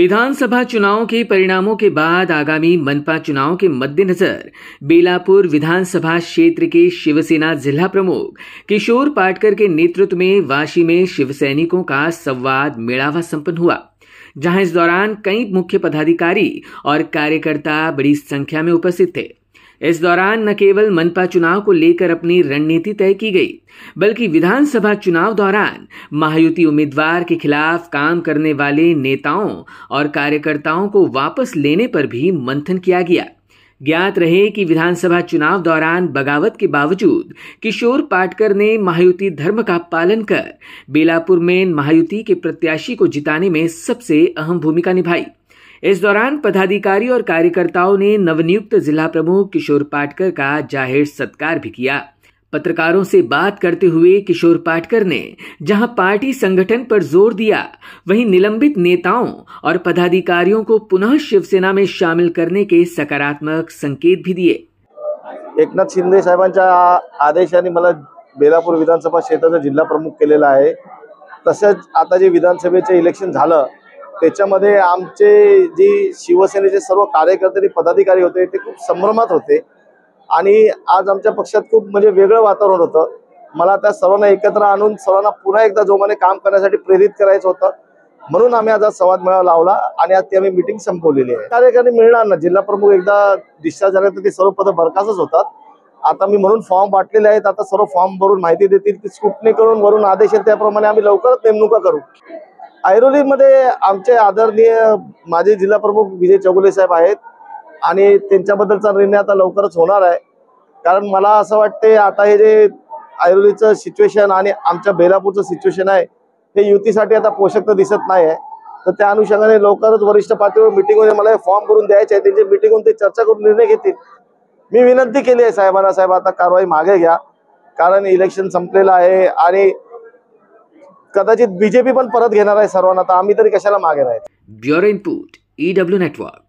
विधानसभा चुनाव के परिणामों के बाद आगामी मनपा चुनाव के मद्देनजर बेलापुर विधानसभा क्षेत्र के शिवसेना जिला प्रमुख किशोर पाटकर के नेतृत्व में वाशी में शिवसैनिकों का संवाद मेळावा संपन्न हुआ, जहां इस दौरान कई मुख्य पदाधिकारी और कार्यकर्ता बड़ी संख्या में उपस्थित थे। इस दौरान न केवल मनपा चुनाव को लेकर अपनी रणनीति तय की गई, बल्कि विधानसभा चुनाव दौरान महायुति उम्मीदवार के खिलाफ काम करने वाले नेताओं और कार्यकर्ताओं को वापस लेने पर भी मंथन किया गया। ज्ञात रहे कि विधानसभा चुनाव दौरान बगावत के बावजूद किशोर पाटकर ने महायुति धर्म का पालन कर बेलापुर में महायुति के प्रत्याशी को जिताने में सबसे अहम भूमिका निभाई। इस दौरान पदाधिकारी और कार्यकर्ताओं ने नवनियुक्त जिला प्रमुख किशोर पाटकर का जाहिर सत्कार भी किया। पत्रकारों से बात करते हुए किशोर पाटकर ने जहां पार्टी संगठन पर जोर दिया, वहीं निलंबित नेताओं और पदाधिकारियों को पुनः शिवसेना में शामिल करने के सकारात्मक संकेत भी दिए। एकनाथ शिंदे साहेबांच्या आदेशाने मला बेलापूर विधानसभा क्षेत्राचा जिल्हा प्रमुख केलेला आहे। तसेच आता जे विधानसभेचे इलेक्शन झालं त्याच्यामध्ये आमचे जी शिवसेनेचे सर्व कार्यकर्ते आणि पदाधिकारी होते ते खूप संभ्रमात होते आणि आज आमच्या पक्षात खूप म्हणजे वेगळं वातावरण होतं। मला त्या सर्वांना एकत्र आणून सर्वांना पुन्हा एकदा जोमाने काम करण्यासाठी प्रेरित करायचं होतं, म्हणून आम्ही आज संवाद मेळावा लावला आणि आज ती आम्ही मीटिंग संपवलेली आहे। कार्यकर्ते मिळणार ना, जिल्हा प्रमुख एकदा डिस्चार्ज झाले तर ते सर्व पद बरखास्तच होतात। आता मी म्हणून फॉर्म वाटलेले आहेत, आता सर्व फॉर्म भरून माहिती देतील, ती स्क्रुटनी करून वरून आदेश येईल त्याप्रमाणे आम्ही लवकरच नेमणुका करू। ऐरोलीमध्ये आमचे आदरणीय माजी जिल्हा प्रमुख विजय चौगुले साहेब आहेत आणि त्यांच्याबद्दलचा निर्णय आता लवकरच होणार आहे। कारण मला असं वाटते आता हे जे ऐरोलीचं सिच्युएशन आणि आमच्या बेलापूरचं सिच्युएशन आहे हे युतीसाठी आता पोषक तर दिसत नाही आहे। तर त्या अनुषंगाने लवकरच वरिष्ठ पातळीवर मीटिंग होईल, मला हे फॉर्म भरून द्यायचे आहे, त्यांची मीटिंग होऊन ते चर्चा करून निर्णय घेतील। मी विनंती केली आहे साहेबांना, साहेब आता कारवाई मागे घ्या, कारण इलेक्शन संपलेलं आहे आणि कदाचित बीजेपी पण परत घेणार आहे सर्वांना, तर आम्ही तरी कशाला मागे राहायचं। Bureau input EW network.